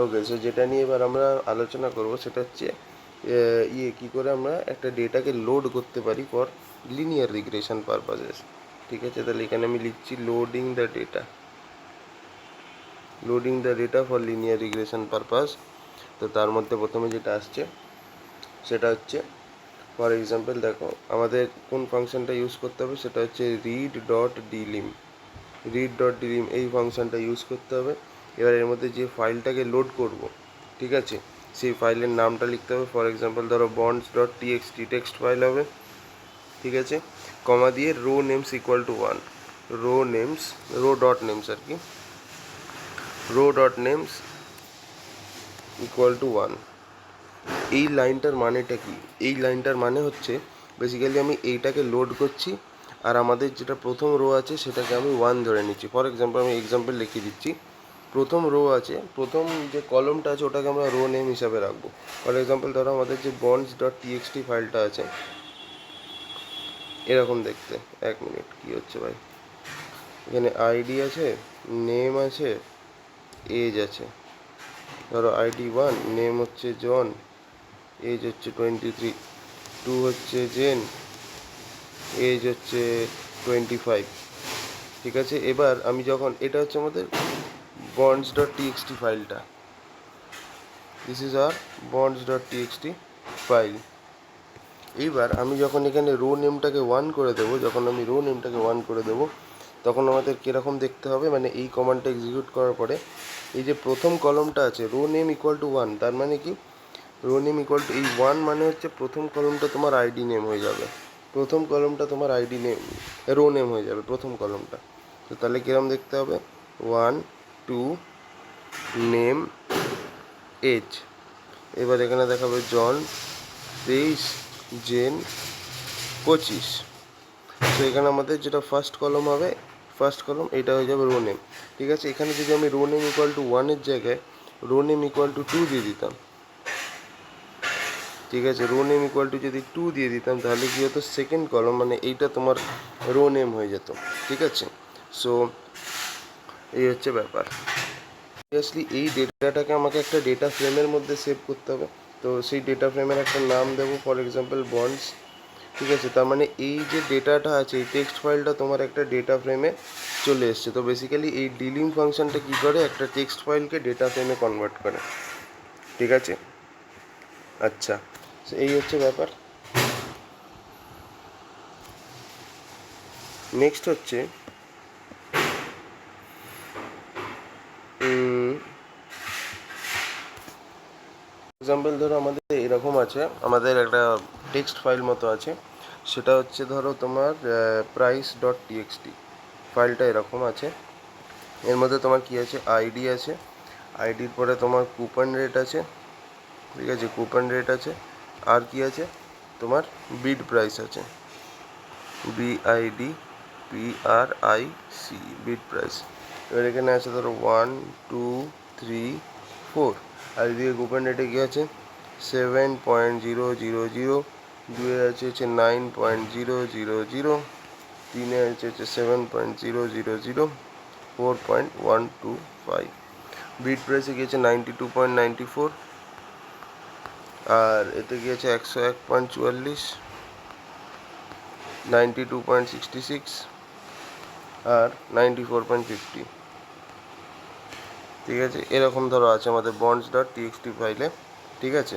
ওকে, so যেটা নিয়ে এবার আমরা আলোচনা করব সেটা হচ্ছে কী করে আমরা একটা ডেটাকে লোড করতে পারি ফর লিনিয়ার রিগ্রেশন পারপাসেস। ঠিক আছে, তাহলে এখানে আমি লিখছি loading the data for linear regression purpose. তো তার মধ্যে প্রথমে যেটা আসছে সেটা হচ্ছে, ফর এক্সাম্পল দেখো আমাদের কোন ফাংশনটা ইউজ করতে হবে, সেটা হচ্ছে read.dlim এই ফাংশনটা ইউজ করতে হবে। এবার এর মধ্যে যে ফাইলটাকে লোড করব, ঠিক আছে, সেই ফাইলের নামটা লিখতে হবে। ফর এক্সাম্পল ধরো bonds.txt টেক্সট ফাইল হবে, ঠিক আছে, কমা দিয়ে row names equal to 1, row dot names আর কি, row dot names equal to 1। এই লাইনটার মানেটা কি? এই লাইনটার মানে হচ্ছে বেসিক্যালি আমি এইটাকে লোড করছি, আর আমাদের যেটা প্রথম রো আছে সেটাকে আমি 1 ধরে নিচ্ছি। ফর এক্সাম্পল আমি এক্সাম্পল লিখে দিচ্ছি, প্রথম রো আছে, প্রথম যে কলমটা আছে ওটাকে আমরা রো নেম হিসাবে রাখবো। ফর এক্সাম্পল ধরো আমাদের যে bonds.txt ফাইলটা আছে এরকম দেখতে, এক মিনিট কী হচ্ছে ভাই, এখানে আইডি আছে, নেম আছে, এজ আছে। ধরো আইডি 1, নেম হচ্ছে জন, এজ হচ্ছে 23, 2 হচ্ছে জেন, এজ হচ্ছে 25, ঠিক আছে। এবার আমি যখন, এটা হচ্ছে আমাদের bonds.txt ফাইলটা, this is R bonds.txt file. এইবার আমি যখন এখানে রো নেমটাকে 1 করে দেবো, তখন আমাদের কীরকম দেখতে হবে, মানে এই কমান্ডটা এক্সিকিউট করার পরে এই যে প্রথম কলমটা আছে রো নেম ইকুয়াল টু 1, তার মানে কি, রো নেম ইকুয়াল টু এই 1 মানে হচ্ছে প্রথম কলমটা তোমার আইডি নেম হয়ে যাবে, প্রথম কলমটা তোমার আইডি নেম, রো নেম হয়ে যাবে প্রথম কলমটা। তো তাহলে কীরকম দেখতে হবে, 1 2 নেম এজ। এবার এখানে দেখাবে জন 23, জেন 25। তো এখানে আমাদের যেটা ফার্স্ট কলম হবে, ফার্স্ট কলম এটা হয়ে যাবে রো নেম, ঠিক আছে। এখানে যদি আমি রো নেম ইকুয়াল টু 1-এর জায়গায় রো নেম ইকুয়াল টু 2 দিয়ে দিতাম, ঠিক আছে, রো নেম ইকুয়াল টু যদি 2 দিয়ে দিতাম তাহলে কী হতো, সেকেন্ড কলম মানে এইটা তোমার রো নেম হয়ে যেত, ঠিক আছে। সো এই হচ্ছে ব্যাপার। অবভিয়াসলি এই ডেটাটাকে আমাকে একটা ডেটা ফ্রেমের মধ্যে সেভ করতে হবে। তো সেই ডেটা ফ্রেমের একটা নাম দেবো, ফর এক্সাম্পল বন্ডস, ঠিক আছে। তার মানে এই যে ডেটাটা আছে, এই টেক্সট ফাইলটা তোমার একটা ডেটা ফ্রেমে চলে এসছে। তো বেসিক্যালি এই ডিলিং ফাংশনটা কী করে, একটা টেক্সট ফাইলকে ডেটা ফ্রেমে কনভার্ট করে, ঠিক আছে। আচ্ছা, এই হচ্ছে ব্যাপার। নেক্সট হচ্ছে এক্সাম্পল ধরো আমাদের এরকম আছে, আমাদের একটা টেক্সট ফাইল মতো আছে, সেটা হচ্ছে ধরো তোমার price.txt ফাইলটা এরকম আছে। এর মধ্যে তোমার কি আছে, আইডি আছে, আইডির পরে তোমার কুপন রেট আছে, ঠিক আছে, কুপন রেট আছে, আর কি আছে তোমার বিড প্রাইস আছে, BIDPRIC, বিড প্রাইস। এবার এখানে আছে ধরো 1 2 3 4, আর এদিকে কুপন রেটে কী আছে 7.000, দুয়ে আছে হচ্ছে 9.000, তিনে আছে হচ্ছে 7.000, 4.125, বিড প্রাইসে গিয়েছে 92.94, আর এতে গিয়েছে 101.44, 92.66, আর 94.50, ঠিক আছে। এরকম ধরো আছে আমাদের bonds.txt ফাইলে, ঠিক আছে।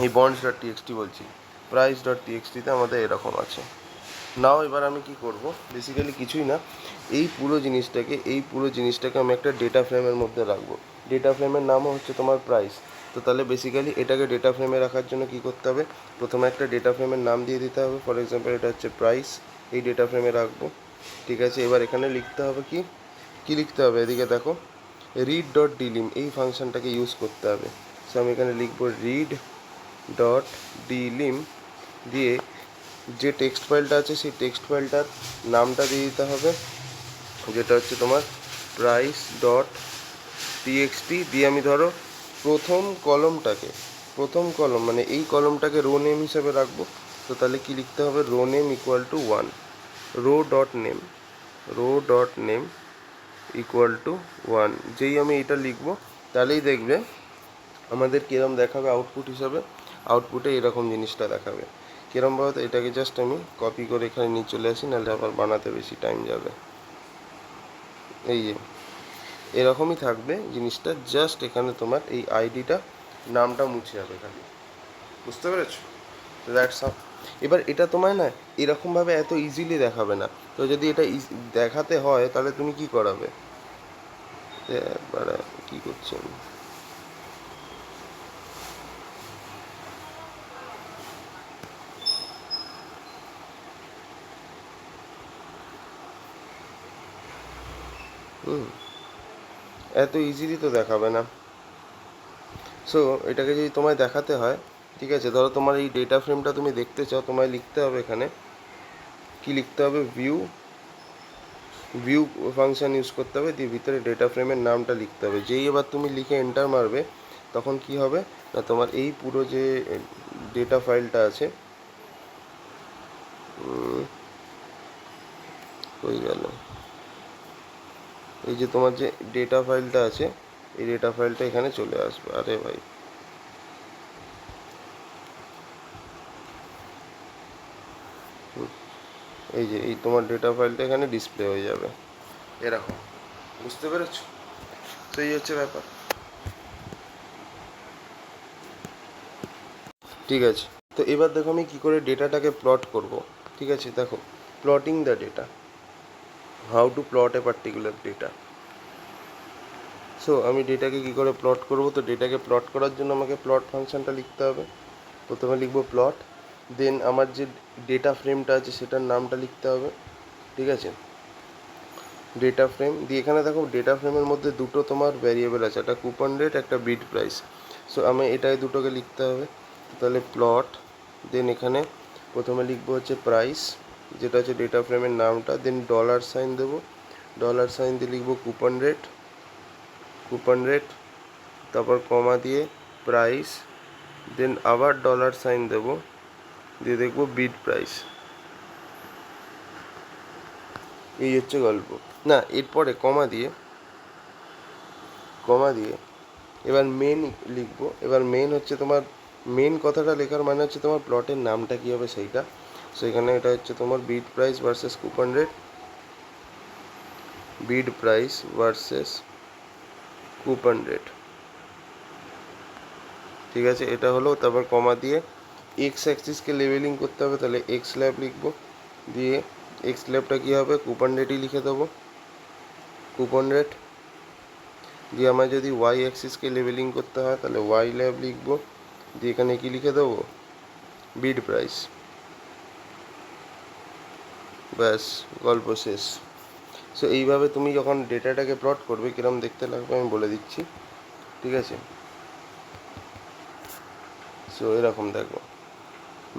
এই bonds.txt বলছি, price.txt-তে আমাদের এরকম আছে। নাও এবার আমি কি করব, বেসিক্যালি কিছুই না, এই পুরো জিনিসটাকে আমি একটা ডেটা ফ্রেমের মধ্যে রাখবো। ডেটা ফ্রেমের নামও হচ্ছে তোমার প্রাইস। তো তাহলে বেসিক্যালি এটাকে ডেটা ফ্রেমে রাখার জন্য কি করতে হবে, প্রথমে একটা ডেটা ফ্রেমের নাম দিয়ে দিতে হবে। ফর এক্সাম্পল এটা হচ্ছে প্রাইস, এই ডেটা ফ্রেমে রাখবো, ঠিক আছে। এবার এখানে লিখতে হবে কি লিখতে হবে, এদিকে দেখো read.dlim এই ফাংশনটাকে ইউজ করতে হবে। সো আমি এখানে লিখবো read.dlim, দিয়ে যে টেক্সট ফাইলটা আছে সেই টেক্সট ফাইলটার নামটা দিয়ে দিতে হবে, যেটা হচ্ছে তোমার price.txt, দিয়ে আমি ধরো প্রথম কলম মানে এই কলমটাকে রো নেম হিসেবে রাখবো। তো তাহলে কি লিখতে হবে, row name equal to 1, row dot name equal to 1। যেই আমি এটা লিখবো তাহলেই দেখবে আমাদের কিরম দেখাবে আউটপুট হিসাবে। আউটপুটে এরকম জিনিসটা দেখাবে। কিরম বলতো, এটাকে জাস্ট আমি কপি করে এখানে নিয়ে চলে আসি, নাহলে আবার বানাতে বেশি টাইম যাবে। এই যে এরকমই থাকবে জিনিসটা, জাস্ট এখানে তোমার এই আইডিটা নামটা মুছে যাবে খালি। বুঝতে পেরেছো? That's how. এবার এটা তোমায় না এরকমভাবে এত ইজিলি দেখাবে না। তো যদি এটা দেখাতে হয় তাহলে তুমি কি করাবে? এবারে কি করছি আমি? এত ইজিলি তো দেখাবে না। সো এটাকে যদি তোমায় দেখাতে হয়, ঠিক আছে, ধরো তোমার এই ডেটা ফ্রেমটা তুমি দেখতে চাও, তোমায় লিখতে হবে এখানে কি লিখতে হবে, ভিউ ভিউ ফাংশন ইউজ করতে হবে, দিয়ে ভিতরে ডেটা ফ্রেমের নামটা লিখতে হবে। যেই এবার তুমি লিখে এন্টার মারবে তখন কি হবে না, তোমার এই পুরো যে ডেটা ফাইলটা আছে, হয়ে গেল, এই যে তোমার যে ডেটা ফাইলটা আছে, এই ডেটা ফাইলটা এখানে চলে আসবে। আরে ভাই, এই যে এই তোমার ডেটা ফাইলটা এখানে ডিসপ্লে হয়ে যাবে এরকম। বুঝতে পেরেছো? তো এই হচ্ছে ব্যাপার। ঠিক আছে, তো এবার দেখো আমি কী করে ডেটাটাকে প্লট করব। ঠিক আছে, দেখো, plotting the data, how to plot a particular data. So আমি ডেটাকে কী করে প্লট করব, তো ডেটাকে প্লট করার জন্য আমাকে প্লট ফাংশনটা লিখতে হবে। প্রথমে লিখবো প্লট, দেন আমার যে ডেটা ফ্রেমটা আছে সেটার নামটা লিখতে হবে। ঠিক আছে, ডেটা ফ্রেম দিয়ে এখানে দেখো ডেটা ফ্রেমের মধ্যে দুটো তোমার ভ্যারিয়েবল আছে, একটা কুপন রেট, একটা বিড প্রাইস। সো আমি এটাই দুটোকে লিখতে হবে। তাহলে প্লট, দেন এখানে প্রথমে লিখবো হচ্ছে প্রাইস, যেটা হচ্ছে ডেটা ফ্রেমের নামটা, দেন ডলার সাইন দেবো, ডলার সাইন দিয়ে লিখবো কুপন রেট, কুপন রেট, তারপর কমা দিয়ে প্রাইস, দেন আবার ডলার সাইন দেবো, দিয়ে দেখবো বিড প্রাইস। এই হচ্ছে গল্প। না, এরপরে কমা দিয়ে এবার মেন লিখবো। এবার মেন হচ্ছে তোমার, মেন কথাটা লেখার মানে হচ্ছে তোমার প্লটের নামটা কী হবে সেইটা। সো এখানে এটা হচ্ছে তোমার বিড প্রাইস ভার্সেস কুপন রেট, বিড প্রাইস ভার্সেস কুপন রেট। ঠিক আছে, এটা হলো। তারপর কমা দিয়ে এক্স অ্যাক্সিসকে লেভেলিং করতে হবে, তাহলে এক্স ল্যাব লিখবো, দিয়ে এক্স ল্যাবটা কী হবে, কুপন রেটই লিখে দেবো, কুপন রেট। দিয়ে আমার যদি ওয়াই অ্যাক্সিসকে লেভেলিং করতে হয় তাহলে ওয়াই ল্যাব লিখবো, দিয়ে এখানে কি লিখে দেবো, বিড প্রাইস। ব্যাস, গল্প শেষ। সো এইভাবে তুমি যখন ডেটাটাকে প্লট করবে কিরম দেখতে লাগবে আমি বলে দিচ্ছি। ঠিক আছে, সো এরকম দেখো,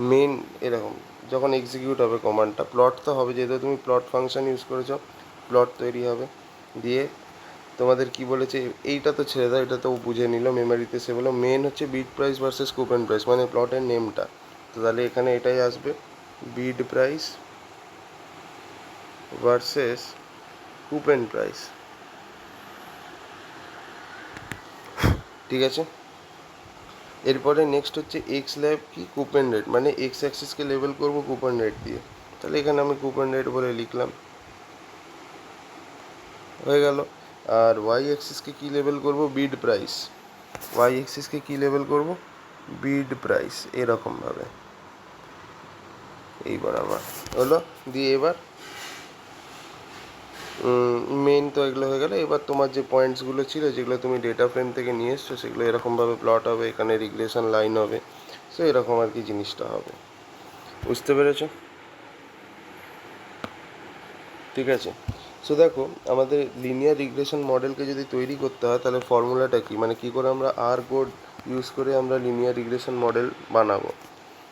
মেন এরকম যখন এক্সিকিউট হবে কমান্ডটা, প্লট তো হবে, যেহেতু তুমি প্লট ফাংশন ইউজ করেছো, প্লট তৈরি হবে। দিয়ে তোমাদের কি বলেছে, এইটা তো ছেড়ে দাও, এটা তো বুঝে নিল মেমারিতে, সে বলো মেন হচ্ছে বিড প্রাইস ভার্সেস কুপন প্রাইস, মানে প্লটের নেমটা। তো তাহলে এখানে এটাই আসবে, বিড প্রাইস ভার্সেস কুপন প্রাইস। ঠিক আছে, এরপরে নেক্সট হচ্ছে এক্স ল্যাব কি, কুপন রেট, মানে এক্স অ্যাক্সিসকে লেবেল করবো কুপন রেট দিয়ে। তাহলে এখানে আমি কুপন রেট বলে লিখলাম, হয়ে গেল। আর ওয়াই অ্যাক্সিসকে কী লেবেল করবো, বিড প্রাইস, ওয়াই অ্যাক্সিসকে কী লেবেল করবো, বিড প্রাইস, এরকমভাবে এই বরাবর হলো। দিয়ে এবার মেন তো এগুলো হয়ে গেলো। এবার তোমার যে পয়েন্টসগুলো ছিল যেগুলো তুমি ডেটা ফ্রেম থেকে নিয়ে এসছো সেগুলো এরকমভাবে প্লট হবে, এখানে রিগ্রেশন লাইন হবে। সো এরকম আর কি জিনিসটা হবে। বুঝতে পেরেছো? ঠিক আছে, সো দেখো আমাদের লিনিয়ার রিগ্রেশন মডেলকে যদি তৈরি করতে হয় তাহলে ফর্মুলাটা কী, মানে কী করে আমরা আর কোড ইউজ করে আমরা লিনিয়ার রিগ্রেশন মডেল বানাবো।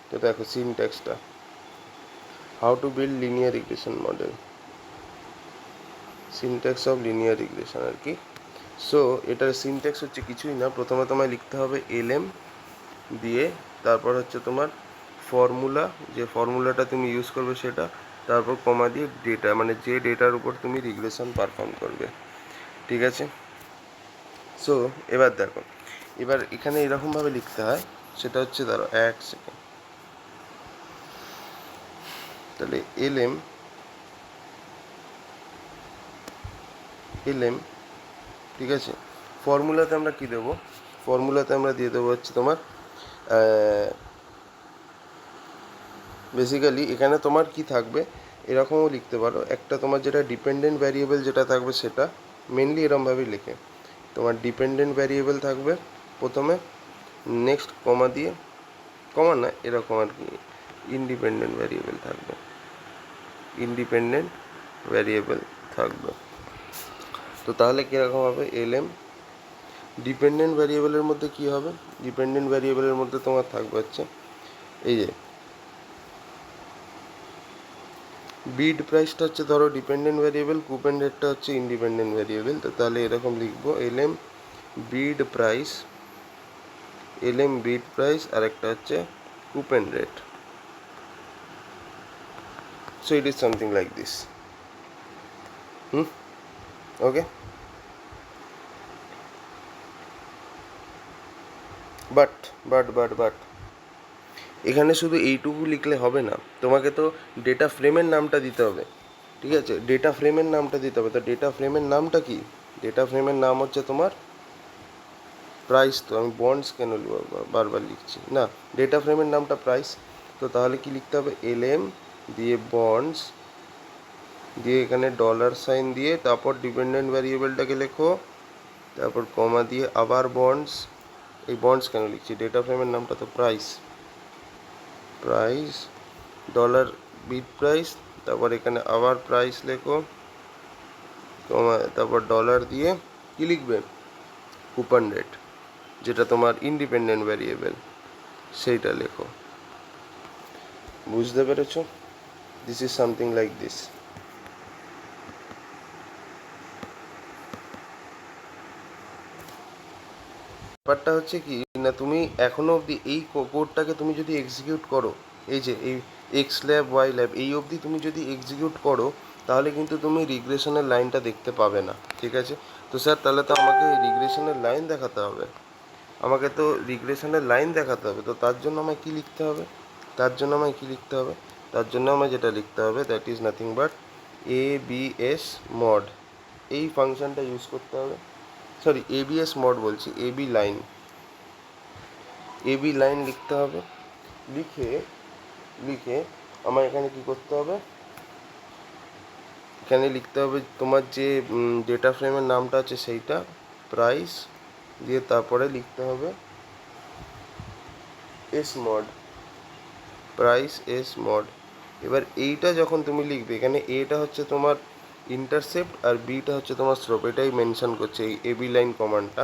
তো দেখো সিনট্যাক্সটা, how to build linear regression model, syntax of linear regression আর কি। সো এটার সিনট্যাক্স হচ্ছে কিছুই না, প্রথমে তোমায় লিখতে হবে এলএম, দিয়ে তারপর হচ্ছে তোমার ফর্মুলা, যে ফর্মুলাটা তুমি ইউজ করবে সেটা, তারপর কমা দিয়ে ডেটা, মানে যে ডেটার উপর তুমি রিগ্রেশন পারফর্ম করবে। ঠিক আছে, সো এবার দেখো, এবার এখানে এরকমভাবে লিখতে হয়, সেটা হচ্ছে ধরো 1 সেকেন্ড, তাহলে এলএম, ঠিক আছে। ফর্মুলাতে আমরা কী দেবো, ফর্মুলাতে আমরা দিয়ে দেবো হচ্ছে তোমার বেসিক্যালি এখানে তোমার কি থাকবে, এরকমও লিখতে পারো, একটা তোমার যেটা ডিপেন্ডেন্ট ভ্যারিয়েবল যেটা থাকবে সেটা মেনলি এরকমভাবেই লেখে, তোমার ডিপেন্ডেন্ট ভ্যারিয়েবল থাকবে প্রথমে, নেক্সট কমা দিয়ে, কমা না এরকম আর কি, ইন্ডিপেন্ডেন্ট ভ্যারিয়েবল থাকবে, ইন্ডিপেন্ডেন্ট ভ্যারিয়েবল থাকবে। তো তাহলে কীরকম হবে, এলএম ডিপেন্ডেন্ট ভ্যারিয়েবলের মধ্যে কী হবে, ডিপেন্ডেন্ট ভ্যারিয়েবলের মধ্যে তোমার থাকবে হচ্ছে এই যে বিড প্রাইসটা হচ্ছে ধরো ডিপেন্ডেন্ট ভ্যারিয়েবল, কুপন রেটটা হচ্ছে ইন্ডিপেন্ডেন্ট ভ্যারিয়েবল। তো তাহলে এরকম লিখবো, এলএম বিড প্রাইস, এলএম বিড প্রাইস আর একটা হচ্ছে coupon rate. So it is something like this. Okay, but এখানে শুধু এইটুকু লিখলে হবে না, তোমাকে তো ডেটা ফ্রেমের নামটা দিতে হবে, ঠিক আছে, ডেটা ফ্রেমের নামটা দিতে হবে। তো ডেটা ফ্রেমের নামটা কি, ডেটা ফ্রেমের নাম হচ্ছে তোমার প্রাইস। তো আমি বন্ডস কেন বারবার লিখছি না, ডেটা ফ্রেমের নামটা প্রাইস। তো তাহলে কি লিখতে হবে, এলএম দিয়ে বন্ডস দিয়ে এখানে $সাইন দিয়ে তারপর ডিপেন্ডেন্ট ভ্যারিয়েবলটাকে লেখো, তারপর কমা দিয়ে আবার বন্ডস, এই বন্ডস কেন লিখছি, ডেটা ফ্রেমের নামটা তো প্রাইস, প্রাইস ডলার বিট প্রাইস, তারপর এখানে আবার প্রাইস লেখো, কমা তারপর ডলার দিয়ে কি লিখবে, কুপন রেট, যেটা তোমার ইন্ডিপেন্ডেন্ট ভ্যারিয়েবল, সেইটা লেখো। বুঝতে পেরেছো, this is something like this. ব্যাপারটা হচ্ছে কি না, তুমি এখনো অবধি এই কোডটাকে তুমি যদি এক্সিকিউট করো, এই যে এই এক্স ল্যাব ওয়াই ল্যাব এই অবধি তুমি যদি এক্সিকিউট করো, তাহলে কিন্তু তুমি রিগ্রেশনের লাইনটা দেখতে পাবে না, ঠিক আছে। তো স্যার তাহলে তো আমাকে রিগ্রেশনের লাইন দেখাতে হবে, আমাকে তো রিগ্রেশনের লাইন দেখাতে হবে। তো তার জন্য আমায় কী লিখতে হবে, তার জন্য আমায় কী লিখতে হবে, তার জন্য আমায় যেটা লিখতে হবে, that is nothing but ABS mod, এই ফাংশনটা ইউজ করতে হবে। সরি, এবিএস মড বলছি, এবি লাইন, এবি লাইন লিখতে হবে। লিখে লিখে আমার এখানে কি করতে হবে, এখানে লিখতে হবে তোমার যে ডেটা ফ্রেমের নামটা আছে সেইটা, প্রাইস দিয়ে তারপরে লিখতে হবে S mod, price S mod. এবার এইটা যখন তুমি লিখবে, এখানে এটা হচ্ছে তোমার ইন্টারসেপ্ট আর বিটা হচ্ছে তোমার স্লোপ, এটাই মেনশন করছে এই এবি লাইন কমান্ডটা।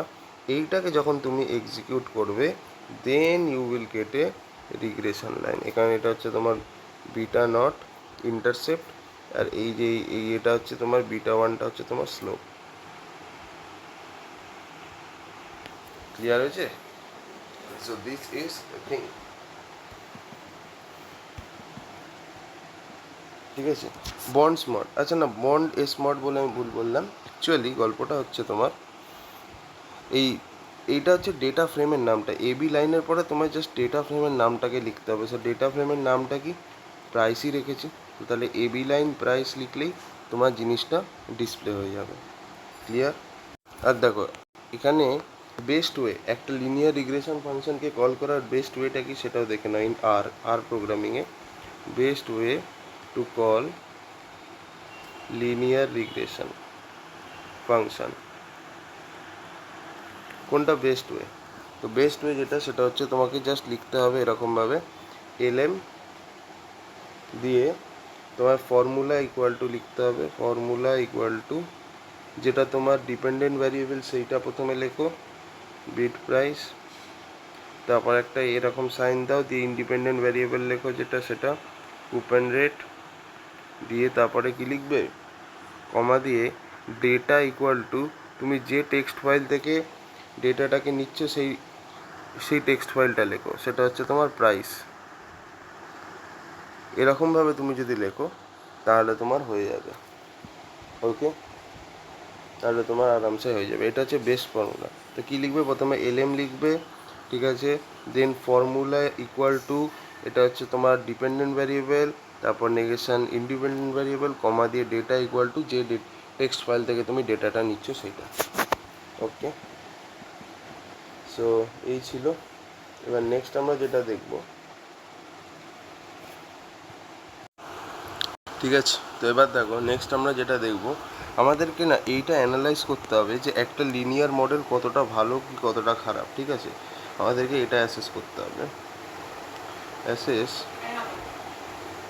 এইটাকে যখন তুমি এক্সিকিউট করবে, then you will get a regression line. এখানে এটা হচ্ছে তোমার বিটা নট ইন্টারসেপ্ট, আর এই যে এই এটা হচ্ছে তোমার বিটা ওয়ানটা হচ্ছে তোমার স্লোপ। ক্লিয়ার হয়েছে? So this is the thing, ঠিক আছে। বন্ড স্মড, আচ্ছা না, বন্ড এ স্মড বলে আমি ভুল বললাম। অ্যাকচুয়ালি গল্পটা হচ্ছে তোমার এইটা হচ্ছে ডেটা ফ্রেমের নামটা, এবি লাইনের পরে তোমার জাস্ট ডেটা ফ্রেমের নামটাকে লিখতে হবে। সো ডেটা ফ্রেমের নামটা কি, প্রাইসই রেখেছি। তো তাহলে এবি লাইন প্রাইস লিখলেই তোমার জিনিসটা ডিসপ্লে হয়ে যাবে। ক্লিয়ার? আর দেখো এখানে বেস্ট ওয়ে, একটা লিনিয়ার রিগ্রেশন ফাংশনকে কল করার বেস্ট ওয়েটা কি সেটাও দেখে নাও। ইন আর প্রোগ্রামিংয়ে best way to call linear regression function, কোনটা বেস্ট ওয়ে? তো বেস্ট ওয়ে যেটা, সেটা হচ্ছে তোমাকে জাস্ট লিখতে হবে এরকমভাবে, এলএম দিয়ে তোমার ফর্মুলা ইকুয়াল টু লিখতে হবে, ফর্মুলা ইকুয়াল টু যেটা তোমার ডিপেন্ডেন্ট ভ্যারিয়েবল সেইটা প্রথমে লেখো, বিট প্রাইস, তারপর একটা এরকম সাইন দাও, দিয়ে ইন্ডিপেন্ডেন্ট ভ্যারিয়েবল লেখো যেটা, সেটা কুপন রেট, দিয়ে তারপরে কি লিখবে, কমা দিয়ে ডেটা ইকুয়াল টু, তুমি যে টেক্সট ফাইল থেকে ডেটাটাকে নিচ্ছ সেই সেই টেক্সট ফাইলটা লেখো, সেটা হচ্ছে তোমার প্রাইস। এরকমভাবে তুমি যদি লেখো তাহলে তোমার হয়ে যাবে। ওকে, তাহলে তোমার আরামসে হয়ে যাবে। এটা হচ্ছে বেস্ট ফর্মুলা। তো কী লিখবে, প্রথমে এলএম লিখবে, ঠিক আছে, দেন ফর্মুলা ইকুয়াল টু, এটা হচ্ছে তোমার ডিপেন্ডেন্ট ভ্যারিয়েবল, তারপর নেগেশন ইন্ডিপেন্ডেন্ট ভ্যারিয়েবল, কমা দিয়ে ডেটা ইকুয়াল টু যে টেক্সট ফাইল থেকে তুমি ডেটাটা নিচ্ছ সেটা। ওকে, সো এই ছিল। এবার নেক্সট আমরা যেটা দেখব, ঠিক আছে, তো এবার দেখো নেক্সট আমরা যেটা দেখব, আমাদেরকে না এইটা অ্যানালাইজ করতে হবে যে একটা লিনিয়ার মডেল কতটা ভালো কি কতটা খারাপ। ঠিক আছে, আমাদেরকে এটা অ্যাসেস করতে হবে।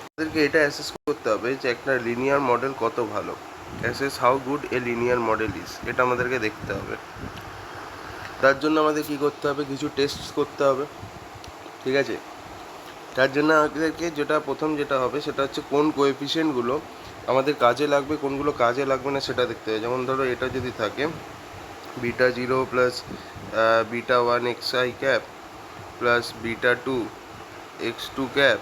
আমাদেরকে এটা অ্যাসেস করতে হবে যে একটা লিনিয়ার মডেল কত ভালো। Assess how good a linear model is, এটা আমাদেরকে দেখতে হবে। তার জন্য আমাদের কি করতে হবে, কিছু টেস্ট করতে হবে। ঠিক আছে, তার জন্য আমাদেরকে প্রথম যেটা হবে সেটা হচ্ছে কোন কোএফিসিয়েন্টগুলো আমাদের কাজে লাগবে, কোনগুলো কাজে লাগবে না সেটা দেখতে হবে। যেমন ধরো এটা যদি থাকে beta 0 plus beta 1 x I cap plus beta 2 x 2 cap,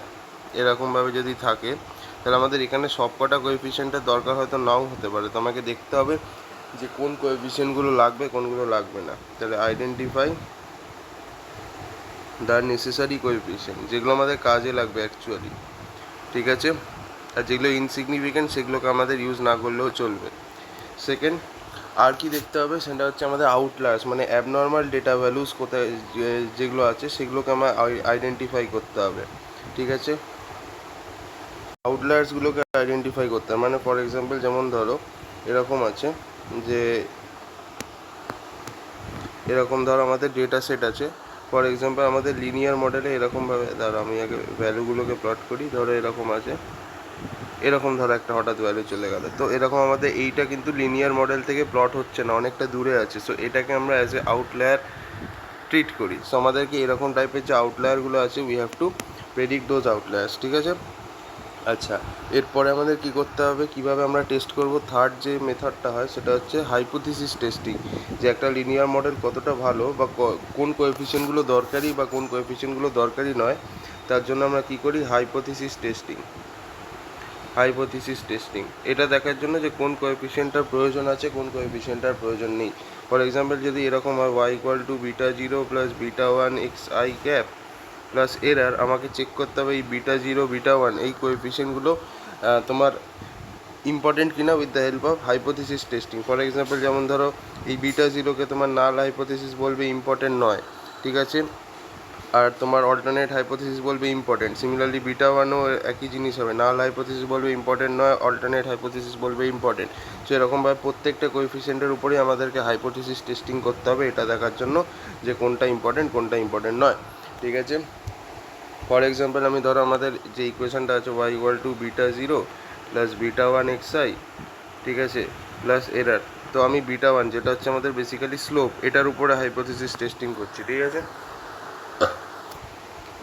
এরকমভাবে যদি থাকে, তাহলে আমাদের এখানে সব কটা কোএফিসিয়েন্টের দরকার হয়তো নাও হতে পারে। তো আমাকে দেখতে হবে যে কোন কোএফিসিয়েন্টগুলো লাগবে কোনগুলো লাগবে না। তাহলে আইডেন্টিফাই দ্য নেসেসারি কোএফিসিয়েন্ট, যেগুলো আমাদের কাজে লাগবে অ্যাকচুয়ালি। ঠিক আছে, আর যেগুলো ইনসিগনিফিকেন্ট সেগুলোকে আমাদের ইউজ না করলেও চলবে। সেকেন্ড, আর কি দেখতে হবে সেটা হচ্ছে আমাদের আউটলায়ার্স, মানে অ্যাবনর্মাল ডেটা ভ্যালুস কোথায় যেগুলো আছে সেগুলোকে আমার আইডেন্টিফাই করতে হবে। ঠিক আছে, আউটলায়ার্সগুলোকে আইডেন্টিফাই করতে হবে, মানে ফর এক্সাম্পল যেমন ধরো এরকম আছে যে এরকম ধরো আমাদের ডেটা সেট আছে, ফর এক্সাম্পল আমাদের লিনিয়ার মডেলে এরকমভাবে, ধরো আমি আগে ভ্যালুগুলোকে প্লট করি, ধরো এরকম আছে, এরকম ধরো একটা হঠাৎ ভ্যালু চলে গেল। তো এরকম আমাদের এইটা কিন্তু লিনিয়ার মডেল থেকে প্লট হচ্ছে না, অনেকটা দূরে আছে। সো এটাকে আমরা অ্যাজ এ আউটলায়ার ট্রিট করি। সো আমাদেরকে এরকম টাইপের যে আউটলায়ারগুলো আছে we have to predict those outliers. ঠিক আছে, আচ্ছা, এরপরে আমাদের কি করতে হবে, কিভাবে আমরা টেস্ট করব, থার্ড যে মেথডটা হয় সেটা হচ্ছে হাইপোথিসিস টেস্টিং, যে একটা লিনিয়ার মডেল কতটা ভালো বা কোন কোএফিসিয়েন্টগুলো দরকারি বা কোন কোএফিসিয়েন্টগুলো দরকারি নয়, তার জন্য আমরা কি করি, হাইপোথিসিস টেস্টিং। এটা দেখার জন্য যে কোন কোএফিসিয়েন্টটার প্রয়োজন আছে কোন কোএফিসিয়েন্টটার প্রয়োজন নেই। ফর এক্সাম্পল যদি এরকম হয় y equal to beta 0 plus beta 1 x I cap plus error, আমাকে চেক করতে হবে এই বিটা 0 বিটা 1 এই কোএফিসিয়েন্টগুলো তোমার ইম্পর্টেন্ট কিনা with the help of hypothesis testing. For example যেমন ধরো এই বিটা 0কে তোমার নাল হাইপোথিসিস বলবে ইম্পর্টেন্ট নয়। ঠিক আছে, আর তোমার অল্টারনেট হাইপোথিসিস বলবে ইম্পর্টেন্ট। সিমিলারলি বিটা 1ও একই জিনিস হবে, নাল হাইপোথিসিস বলবে ইম্পর্টেন্ট নয়, অল্টারনেট হাইপোথিসিস বলবে ইম্পর্টেন্ট। সো এরকমভাবে প্রত্যেকটা কোএফিসিয়েন্টের উপরেই আমাদেরকে হাইপোথিসিস টেস্টিং করতে হবে, এটা দেখার জন্য যে কোনটা ইম্পর্টেন্ট নয়। ঠিক আছে, ফর এক্সাম্পল আমি ধরো আমাদের যে ইকুয়েশনটা আছে y equal to beta 0 plus beta 1 x I, ঠিক আছে, প্লাস এরার। তো আমি বিটা 1 যেটা হচ্ছে আমাদের বেসিক্যালি স্লোপ, এটার উপরে হাইপোথিসিস টেস্টিং করছি। ঠিক আছে,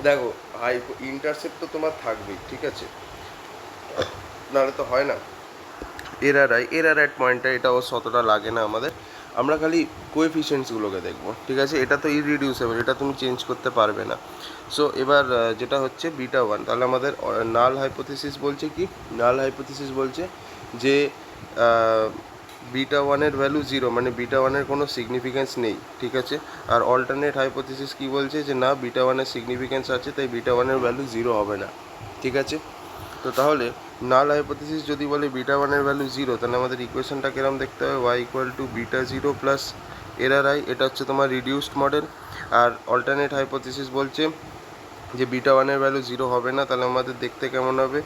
দেখো ইন্টারসেপ্ট তো তোমার থাকবেই, ঠিক আছে, নাহলে তো হয় না। এরার অ্যাট পয়েন্টটা এটা অতটা লাগে না আমাদের, আমরা খালি কোএফিসিয়েন্টসগুলোকে দেখবো। ঠিক আছে, এটা তো ইররিডিউসেবল, এটা তুমি চেঞ্জ করতে পারবে না। সো এবার যেটা হচ্ছে বিটা 1, তাহলে আমাদের নাল হাইপোথিসিস বলছে কি, নাল হাইপোথিসিস বলছে যে বিটা 1-এর ভ্যালু 0, মানে বিটা 1-এর কোনো সিগনিফিকেন্স নেই। ঠিক আছে, আর অল্টারনেট হাইপোথিসিস কি বলছে যে না, বিটা 1-এর সিগনিফিকেন্স আছে, তাই বিটা 1-এর ভ্যালু 0 হবে না। ঠিক আছে, তো তাহলে নাল হাইপোথিসিস যদি বলে বিটা 1-এর ভ্যালু 0, তাহলে আমাদের ইকুয়েশনটা কিরম দেখতে হবে, y equal to beta 0 plus error I, এটা হচ্ছে তোমার রিডিউসড মডেল। আর অল্টারনেট হাইপোথিসিস বলছে যে বিটা 1-এর ভ্যালু 0 হবে না, তাহলে আমাদের দেখতে কেমন হবে,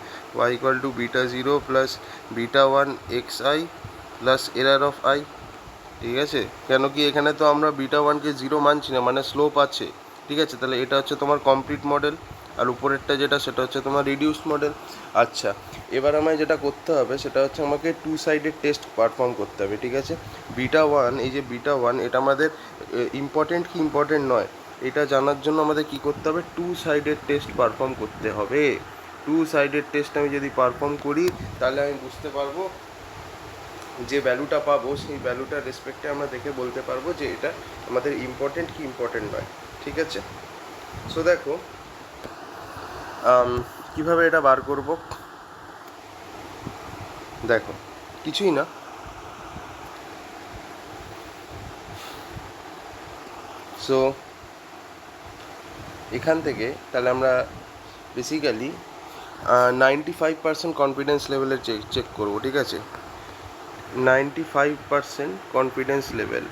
y equal to beta 0 plus beta 1 x I plus error of I. ঠিক আছে, কেন কি এখানে তো আমরা বিটা 1-কে 0 মানছি না, মানে স্লোপ আছে। ঠিক আছে, তাহলে এটা হচ্ছে তোমার কমপ্লিট মডেল, আর উপরেরটা যেটা সেটা হচ্ছে তোমার রিডিউসড মডেল। আচ্ছা, এবার আমায় যেটা করতে হবে সেটা হচ্ছে আমাকে টু সাইডেড টেস্ট পারফর্ম করতে হবে। ঠিক আছে, বিটা 1, এই যে বিটা 1, এটা আমাদের ইম্পর্টেন্ট কি ইম্পর্টেন্ট নয় এটা জানার জন্য আমাদের কি করতে হবে, টু সাইডেড টেস্ট পারফর্ম করতে হবে। টু সাইডেড টেস্ট আমি যদি পারফর্ম করি তাহলে আমি বুঝতে পারবো যে ভ্যালুটা পাবো, সেই ভ্যালুটার রেসপেক্টে আমরা দেখে বলতে পারবো যে এটা আমাদের ইম্পর্টেন্ট কি ইম্পর্টেন্ট নয়। ঠিক আছে, সো দেখো কিভাবে এটা বার করব, দেখো কিছুই না, সো এখান থেকে তাহলে আমরা বেসিক্যালি 95% কনফিডেন্স লেভেলের চেক করবো, ঠিক আছে? 95% কনফিডেন্স লেভেল,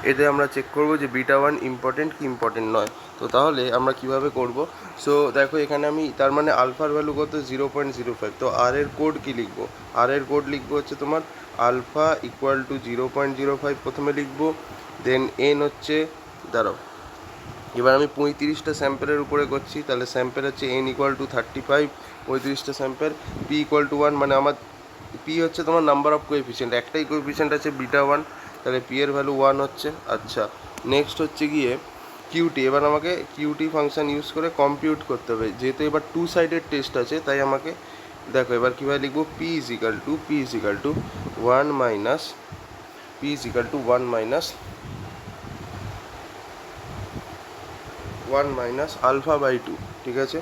এতে আমরা চেক করবো যে বিটা ওয়ান ইম্পর্টেন্ট কি ইম্পর্টেন্ট নয়। তো তাহলে আমরা কিভাবে করব? সো দেখো এখানে আমি তার মানে আলফার ভ্যালু কত 0.05, তো আর এর কোড কি লিখবো? আর এর কোড লিখবো হচ্ছে তোমার আলফা ইকুয়াল টু 0.05 প্রথমে লিখবো, দেন এন হচ্ছে, দাঁড়াও এবার আমি 35টা স্যাম্পেলের উপরে করছি, তাহলে স্যাম্পেল হচ্ছে এন ইকুয়াল টু 35, 35টা স্যাম্পেল, পি ইকুয়াল টু 1, মানে আমার পি হচ্ছে তোমার নাম্বার অফ কোএফিসিয়েন্ট, একটাই কোএফিসিয়েন্ট আছে বিটা 1, তাহলে পি এর ভ্যালু 1 হচ্ছে। আচ্ছা, নেক্সট হচ্ছে গিয়ে কিউটি, এবার আমাকে কিউটি ফাংশন ইউজ করে কম্পিউট করতে হবে, যেহেতু এবার টু সাইডেড টেস্ট আছে তাই আমাকে দেখো এবার কীভাবে লিখবো, p is equal to 1 minus p is equal to 1 minus alpha by 2, ঠিক আছে?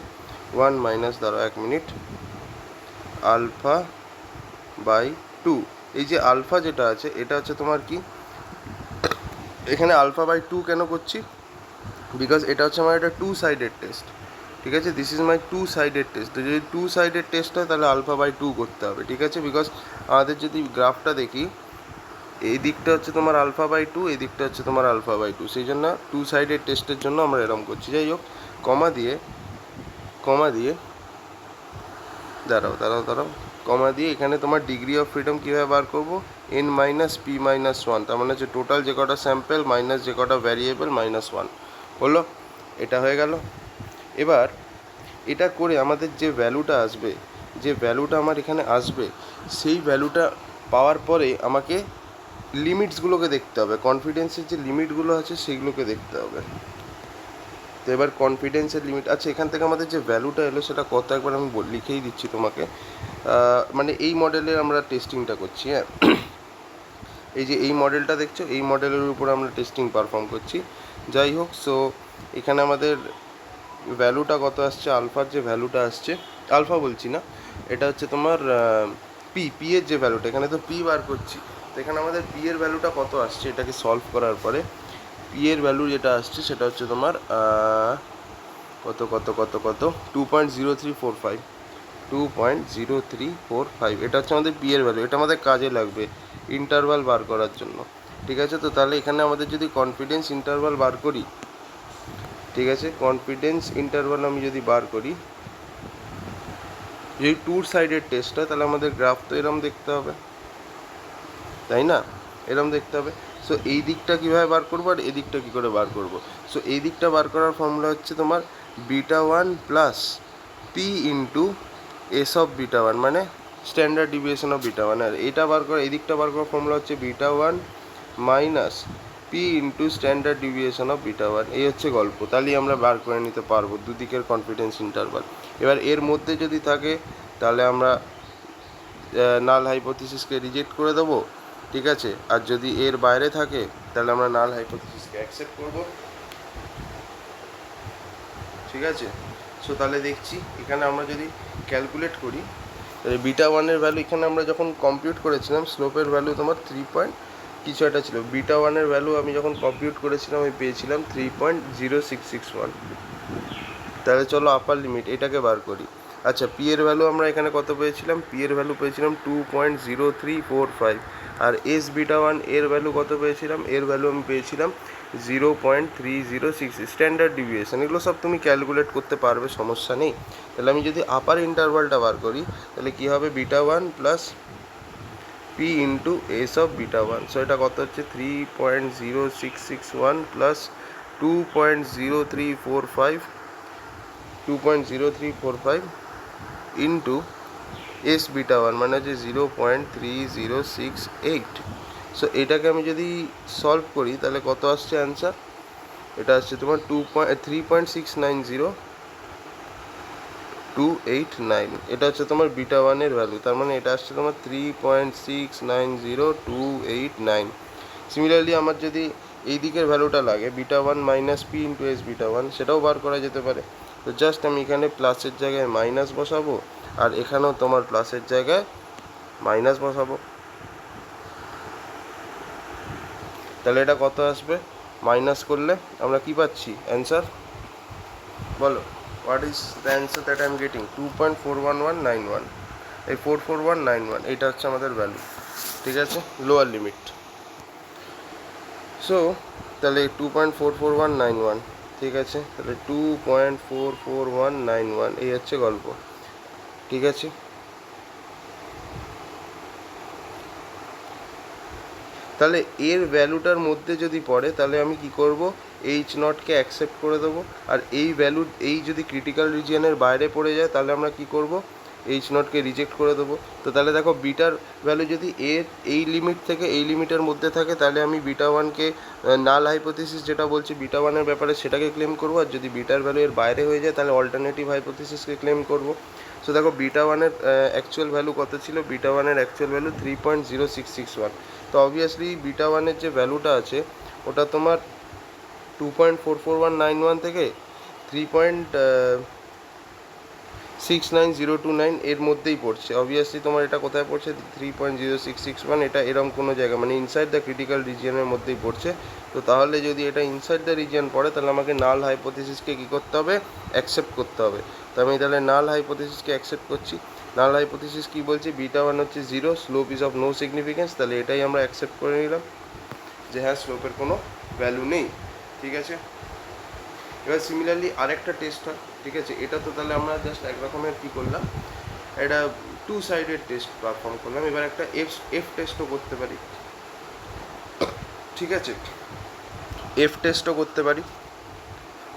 1 মাইনাস, দাঁড়াও 1 মিনিট, আলফা বাই 2, এই যে আলফা যেটা আছে এটা হচ্ছে তোমার কি, এখানে আলফা বাই 2 কেন করছি? বিকজ এটা হচ্ছে আমার একটা টু সাইডেড টেস্ট, ঠিক আছে? This is my two sided test, তো যদি টু সাইডেড টেস্ট হয় তাহলে আলফা বাই 2 করতে হবে, ঠিক আছে? বিকজ আমাদের যদি গ্রাফটা দেখি, এই দিকটা হচ্ছে তোমার আলফা বাই 2, এই দিকটা হচ্ছে তোমার আলফা বাই 2, সেই জন্য টু সাইডেড টেস্টের জন্য আমরা এরকম করছি। যাই হোক, কমা দিয়ে দাঁড়াও কমা দিয়ে এখানে তোমার ডিগ্রি অফ ফ্রিডম কীভাবে বার করবো, এন মাইনাস পি মাইনাস 1, তার মানে হচ্ছে টোটাল যে কটা স্যাম্পেল মাইনাস যে কটা ভ্যারিয়েবল মাইনাস 1 হলো, এটা হয়ে গেল। এবার এটা করে আমাদের যে ভ্যালুটা আসবে, যে ভ্যালুটা আমার এখানে আসবে, সেই ভ্যালুটা পাওয়ার পরে আমাকে লিমিটসগুলোকে দেখতে হবে, কনফিডেন্সের যে লিমিটগুলো আছে সেগুলোকে দেখতে হবে। তো এবার কনফিডেন্সের লিমিট, আচ্ছা এখান থেকে আমাদের যে ভ্যালুটা এলো সেটা কত একবার আমি লিখেই দিচ্ছি তোমাকে, মানে এই মডেলের আমরা টেস্টিংটা করছি, হ্যাঁ এই যে এই মডেলটা দেখছো, এই মডেলের উপর আমরা টেস্টিং পারফর্ম করছি। যাই হোক, সো এখানে আমাদের ভ্যালুটা কত আসছে, আলফার যে ভ্যালুটা আসছে, আলফা বলছি না, এটা হচ্ছে তোমার পি এর যে ভ্যালুটা, এখানে তো পি বার করছি, তো এখানে আমাদের পি এর ভ্যালুটা কত আসছে, এটাকে সলভ করার পরে পি এর ভ্যালু যেটা আসছে সেটা হচ্ছে তোমার কত 2.0345, 2.0345, এটা হচ্ছে আমাদের পি এর ভ্যালু, এটা আমাদের কাজে লাগবে ইন্টারভাল বার করার জন্য, ঠিক আছে? তো তাহলে এখানে আমাদের যদি কনফিডেন্স ইন্টারভাল বার করি, ঠিক আছে, কনফিডেন্স ইন্টারভাল আমি যদি বার করি, যদি টু সাইডের টেস্ট হয় তাহলে আমাদের গ্রাফ তো এরম দেখতে হবে, তাই না? এরম দেখতে হবে। সো এই দিকটা কীভাবে বার করবো আর এই দিকটা কী করে বার করবো? সো এই দিকটা বার করার ফর্মুলা হচ্ছে তোমার beta 1 plus P into S of beta 1, মানে স্ট্যান্ডার্ড ডিভিয়েশন অফ বিটা 1, আর এটা বার করা, এই দিকটা বার করার ফর্মুলা হচ্ছে beta 1 minus P into standard deviation of beta 1, এই হচ্ছে গল্প। তাহলেই আমরা বার করে নিতে পারবো দুদিকের কনফিডেন্স ইন্টারভাল। এবার এর মধ্যে যদি থাকে তাহলে আমরা নাল হাইপোথিসিসকে রিজেক্ট করে দেবো, ঠিক আছে? আর যদি এর বাইরে থাকে তাহলে আমরা নাল হাইপোথিসিসকে অ্যাকসেপ্ট করব, ঠিক আছে? সো তাহলে দেখছি এখানে আমরা যদি ক্যালকুলেট করি, তাহলে বিটা 1-এর ভ্যালু এখানে আমরা যখন কম্পিউট করেছিলাম, স্লোপের ভ্যালু তোমার 3 পয়েন্ট কিছু একটা ছিল, বিটা 1-এর ভ্যালু আমি যখন কম্পিউট করেছিলাম আমি পেয়েছিলাম 3.0661। তাহলে চলো আপার লিমিট এটাকে বার করি। আচ্ছা, পি এর ভ্যালু আমরা এখানে কত পেয়েছিলাম, পি এর ভ্যালু পেয়েছিলাম 2.0345, আর এস বিটা 1 এর ভ্যালু কত পেয়েছিলাম, এর ভ্যালু আমি পেয়েছিলাম 0.306, স্ট্যান্ডার্ড ডিভিয়েশন, এগুলো সব তুমি ক্যালকুলেট করতে পারবে, সমস্যা নেই। তাহলে আমি যদি আপার ইন্টারভালটা বার করি তাহলে কী হবে, beta 1 plus P into S of beta 1, so এটা কত হচ্ছে 3.0661 প্লাস 2.0345 ইন্টু এস বিটা 1, মানে হচ্ছে 0.3068। সো এটাকে আমি যদি সলভ করি তাহলে কত আসছে অ্যান্সার, এটা আসছে তোমার 3.690289, এটা হচ্ছে তোমার বিটা 1-এর ভ্যালু, তার মানে এটা আসছে তোমার 3.690289। সিমিলারলি আমার যদি এই দিকের ভ্যালুটা লাগে beta 1 minus P into S beta 1, সেটাও বার করা যেতে পারে। তো জাস্ট আমি এখানে প্লাসের জায়গায় মাইনাস বসাবো আর এখানেও তোমার প্লাসের জায়গায় মাইনাস বসাবো, তাহলে এটা কত আসবে, মাইনাস করলে আমরা কি পাচ্ছি অ্যান্সার, বলো what is the answer that I am getting? 2.41191, এই 44191 এটা হচ্ছে আমাদের ভ্যালু, ঠিক আছে, লোয়ার লিমিট। সো তাহলে 2.44191, ঠিক আছে, তাহলে 2.44191 এই হচ্ছে গল্প, ঠিক আছে। তাহলে এর ভ্যালুটার মধ্যে যদি পড়ে তাহলে আমি কি করব, এইচ নটকে অ্যাকসেপ্ট করে দেবো, আর এই ভ্যালু এই যদি ক্রিটিক্যাল রিজিয়নের বাইরে পড়ে যায় তাহলে আমরা কি করব, এইচ নটকে রিজেক্ট করে দেবো। তো তাহলে দেখো বিটার ভ্যালু যদি এর এই লিমিট থেকে এই লিমিটের মধ্যে থাকে তাহলে আমি বিটা ওয়ানকে নাল হাইপোথিসিস যেটা বলছি বিটা ওয়ানের ব্যাপারে সেটাকে ক্লেম করবো, আর যদি বিটার ভ্যালু এর বাইরে হয়ে যায় তাহলে অল্টারনেটিভ হাইপোথিসিসকে ক্লেম করবো। সো দেখো বিটা ওয়ানের অ্যাকচুয়াল ভ্যালু কত ছিল, বিটা ওয়ানের অ্যাকচুয়াল ভ্যালু 3.0661। তো অবভিয়াসলি বিটা ওয়ানের যে ভ্যালুটা আছে ওটা তোমার 2.44191 থেকে 3.69029 এর মধ্যেই পড়ছে। অবভিয়াসলি তোমার এটা কোথায় পড়ছে, 3.0661, এটা এরকম কোনো জায়গা মানে ইনসাইড দ্য ক্রিটিক্যাল রিজিয়নের মধ্যেই পড়ছে। তো তাহলে যদি এটা ইনসাইড দ্য রিজিয়ন পড়ে তাহলে আমাকে নাল হাইপোথিসিসকে কী করতে হবে, অ্যাকসেপ্ট করতে হবে। তো আমি তাহলে নাল হাইপোথিসিসকে অ্যাকসেপ্ট করছি। নাল হাইপোথিসিস কী বলছে, বিটা ওয়ান হচ্ছে 0, slope is of no significance, তাহলে এটাই আমরা অ্যাকসেপ্ট করে নিলাম যে হ্যাঁ স্লোপের কোনো ভ্যালু নেই, ঠিক আছে। এবার সিমিলারলি আরেকটা টেস্ট হয়, ঠিক আছে, এটা তো তাহলে আমরা জাস্ট এক রকমের কী করলাম, একটা টু সাইডেড টেস্ট পারফর্ম করলাম। এবার একটা এফ টেস্টও করতে পারি, ঠিক আছে, এফ টেস্টও করতে পারি।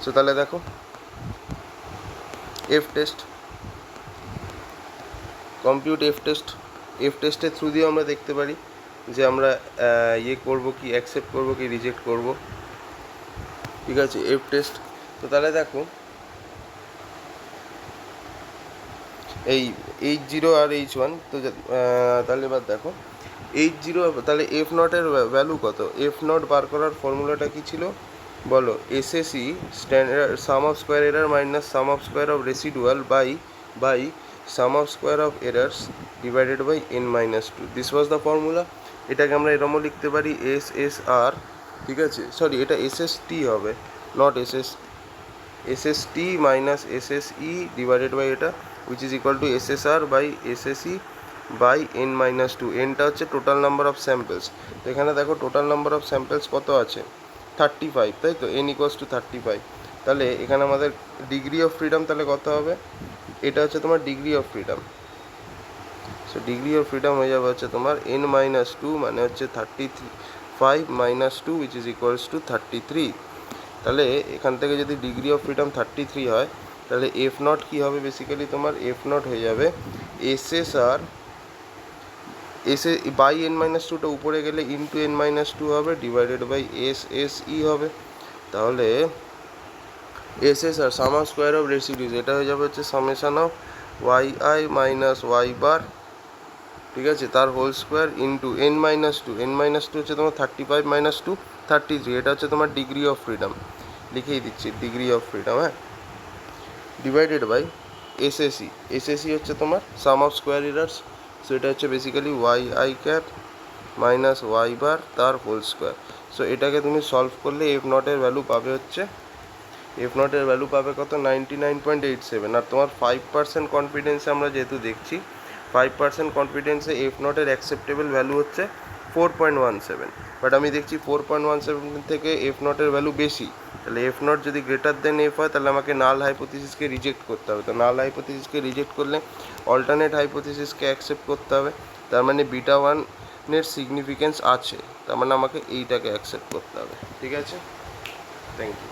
সো তাহলে দেখো F test, compute F test, F টেস্টের থ্রু দিয়েও আমরা দেখতে পারি যে আমরা ইয়ে করবো কি, অ্যাকসেপ্ট করবো কি রিজেক্ট করবো, ঠিক আছে, এফ টেস্ট। তো তাহলে দেখো এই H0 আর H1, তো তাহলে এবার দেখো H0, তাহলে এফ নটের ভ্যালু কত, এফ নট বার করার ফর্মুলাটা কী ছিল বলো, SSE standard sum of square error minus sum of square of residual by sum of square of errors divided by n-2, this was the formula. এটাকে আমরা এরমও লিখতে পারি SSR, ঠিক আছে, সরি এটা SST হবে, not SST minus SSE divided by এটা which is equal to SSR by SSE by n-2, nটা হচ্ছে টোটাল নাম্বার অফ স্যাম্পলস। তো এখানে দেখো টোটাল নাম্বার অফ স্যাম্পলস কত আছে, 35, তাই তো, n equals to 35। তাহলে এখানে আমাদের ডিগ্রি অফ ফ্রিডম তাহলে কত হবে, এটা হচ্ছে তোমার degree of freedom. So degree of freedom হয়ে যাবে হচ্ছে তোমার n-2 মানে হচ্ছে 35 minus 2 which is equals to 33। তাহলে এখান থেকে যদি ডিগ্রি অফ ফ্রিডম 33 হয় তাহলে এফ নট কী হবে, বেসিক্যালি তোমার এফ নট হয়ে যাবে SSR বাই n-2টা উপরে গেলে ইন্টু n-2 হবে ডিভাইডেড বাই SSE হবে। তাহলে SSR sum of square of residues, এটা হয়ে যাবে হচ্ছে summation of YI minus y bar, ঠিক আছে, তার whole square into n-2, n-2 হচ্ছে তোমার 35 মাইনাস 2 33, এটা হচ্ছে তোমার ডিগ্রি অফ ফ্রিডম, লিখেই দিচ্ছি ডিগ্রি অফ ফ্রিডম, হ্যাঁ, ডিভাইডেড বাই SSE হচ্ছে তোমার sum of square errors. So এটা হচ্ছে basically YI cap minus y bar তার হোল স্কোয়ার। সো এটাকে তুমি সলভ করলে এফ নটের ভ্যালু পাবে হচ্ছে, এফ নটের ভ্যালু পাবে কত, 99.87। আর তোমার 5% কনফিডেন্সে আমরা যেহেতু দেখছি 5% কনফিডেন্সে এফ নটের অ্যাকসেপ্টেবল ভ্যালু হচ্ছে 4.17, বাট আমি দেখছি 4.17 থেকে এফ নটের ভ্যালু বেশি। তাহলে এফ নট যদি গ্রেটার দেন এফ হয় তাহলে আমাকে নাল হাইপোথিসিসকে রিজেক্ট করতে হবে। তো নাল হাইপোথিসিসকে রিজেক্ট করলে অল্টারনেট হাইপোথিসিসকে অ্যাকসেপ্ট করতে হবে, তার মানে বিটা ওয়ানের সিগনিফিকেন্স আছে, তার মানে আমাকে এইটাকে অ্যাকসেপ্ট করতে হবে, ঠিক আছে, থ্যাংক ইউ।